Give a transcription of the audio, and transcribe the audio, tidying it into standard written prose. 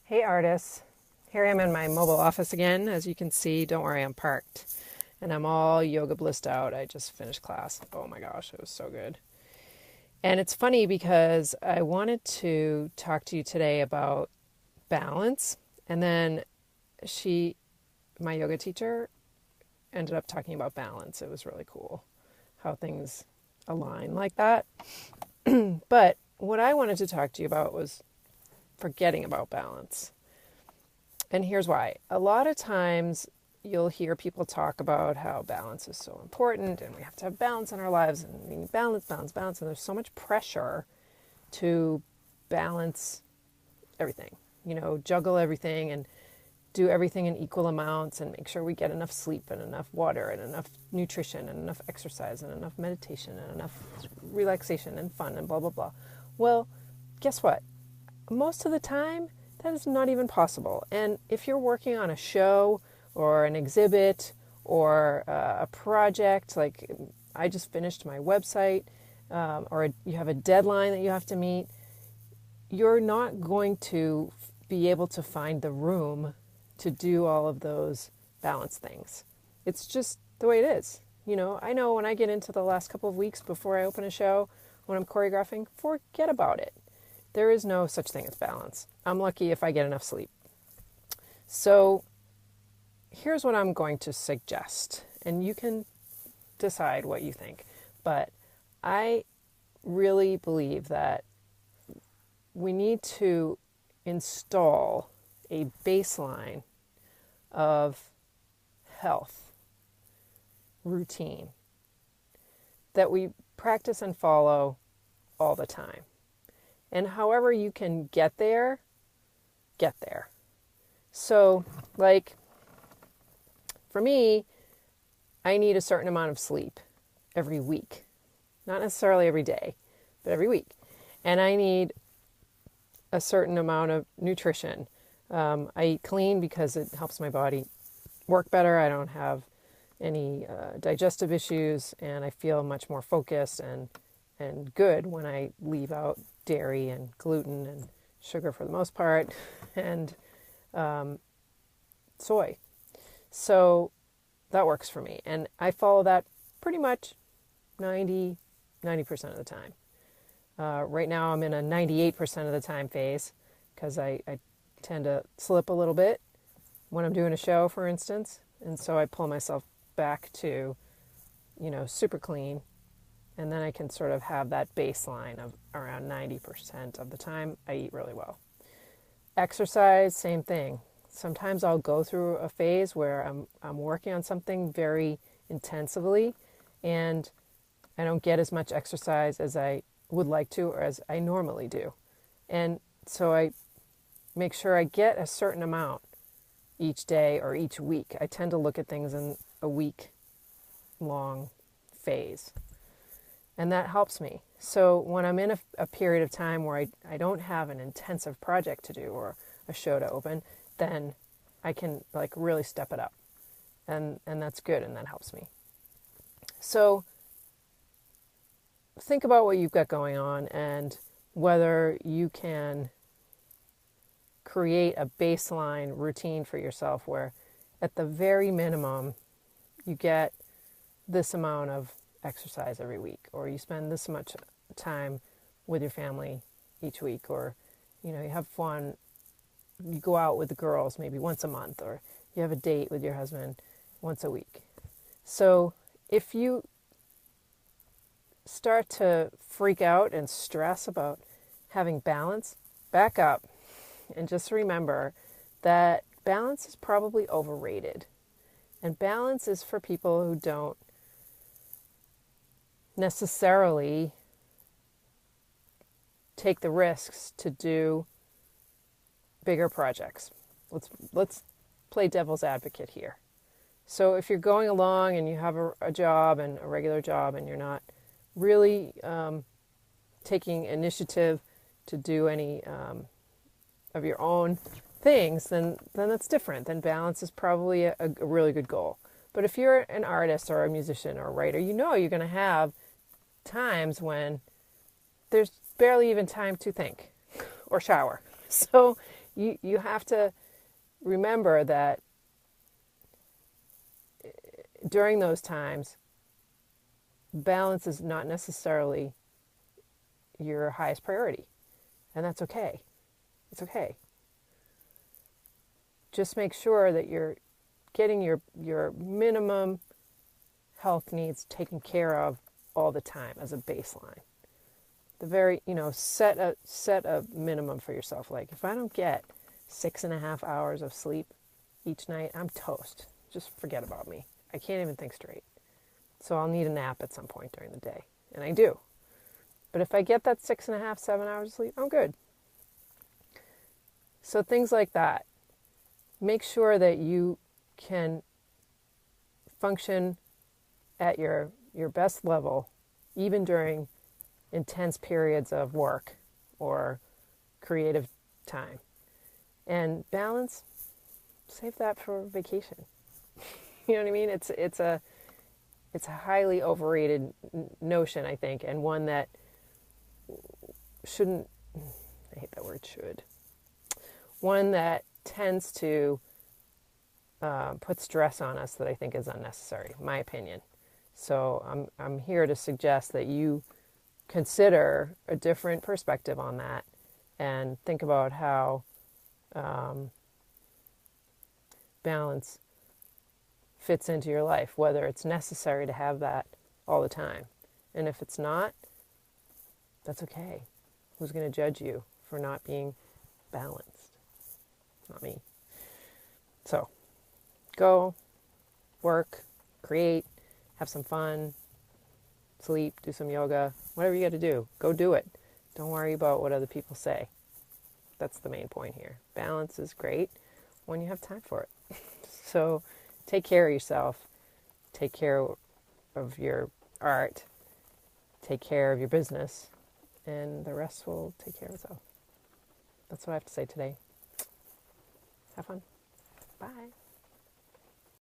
Hey artists, here I am in my mobile office again. As you can see, don't worry, I'm parked. And I'm all yoga blissed out. I just finished class. Oh my gosh, it was so good. And it's funny because I wanted to talk to you today about balance. And then my yoga teacher, ended up talking about balance. It was really cool how things align like that. But what I wanted to talk to you about was forgetting about balance. And here's why. A lot of times you'll hear people talk about how balance is so important and we have to have balance in our lives and we need balance, balance, balance. And there's so much pressure to balance everything, juggle everything and do everything in equal amounts and make sure we get enough sleep and enough water and enough nutrition and enough exercise and enough meditation and enough relaxation and fun and blah, blah, blah. Well, guess what? Most of the time, that is not even possible. And if you're working on a show or an exhibit or a project, like I just finished my website, or you have a deadline that you have to meet, you're not going to be able to find the room to do all of those balance things. It's just the way it is. I know when I get into the last couple of weeks before I open a show, when I'm choreographing, forget about it. There is no such thing as balance. I'm lucky if I get enough sleep. So here's what I'm going to suggest, and you can decide what you think. But I really believe that we need to install a baseline of health routine that we practice and follow all the time. And however you can get there, get there. So, for me, I need a certain amount of sleep every week. Not necessarily every day, but every week. And I need a certain amount of nutrition. I eat clean because it helps my body work better. I don't have any digestive issues, and I feel much more focused and good when I leave out dairy and gluten and sugar for the most part, and soy. So that works for me. And I follow that pretty much 90% of the time. Right now I'm in a 98% of the time phase because I tend to slip a little bit when I'm doing a show, for instance. And so I pull myself back to, super clean. And then I can sort of have that baseline of around 90% of the time I eat really well. Exercise, same thing. Sometimes I'll go through a phase where I'm working on something very intensively and I don't get as much exercise as I would like to or as I normally do. And so I make sure I get a certain amount each day or each week. I tend to look at things in a week-long phase. And that helps me. So when I'm in a period of time where I don't have an intensive project to do or a show to open, then I can really step it up. And that's good and that helps me. So think about what you've got going on and whether you can create a baseline routine for yourself where at the very minimum you get this amount of exercise every week, or you spend this much time with your family each week, or you have fun, you go out with the girls maybe once a month, or you have a date with your husband once a week. So if you start to freak out and stress about having balance, back up and just remember that balance is probably overrated. And balance is for people who don't necessarily take the risks to do bigger projects. Let's play devil's advocate here. So if you're going along and you have a job and a regular job and you're not really taking initiative to do any of your own things, then that's different. Then balance is probably a really good goal. But if you're an artist or a musician or a writer, you're going to have times when there's barely even time to think or shower. So you have to remember that during those times, balance is not necessarily your highest priority. And that's okay. It's okay. Just make sure that you're getting your minimum health needs taken care of all the time as a baseline. The very, set a minimum for yourself. Like, if I don't get 6.5 hours of sleep each night, I'm toast. Just forget about me. I can't even think straight. So I'll need a nap at some point during the day. And I do. But if I get that 6.5, 7 hours of sleep, I'm good. So things like that. Make sure that you can function at your best level, even during intense periods of work or creative time. And balance, save that for vacation. You know what I mean? It's a highly overrated notion, I think, and one that shouldn't, I hate that word, should. One that tends to put stress on us that I think is unnecessary, my opinion. So I'm here to suggest that you consider a different perspective on that and think about how balance fits into your life, whether it's necessary to have that all the time. And if it's not, that's okay. Who's going to judge you for not being balanced? Not me. So, go, work, create, have some fun, sleep, do some yoga, whatever you got to do. Go do it. Don't worry about what other people say. That's the main point here. Balance is great when you have time for it. So, take care of yourself. Take care of your art. Take care of your business. And the rest will take care of itself. That's what I have to say today. Have fun. Bye.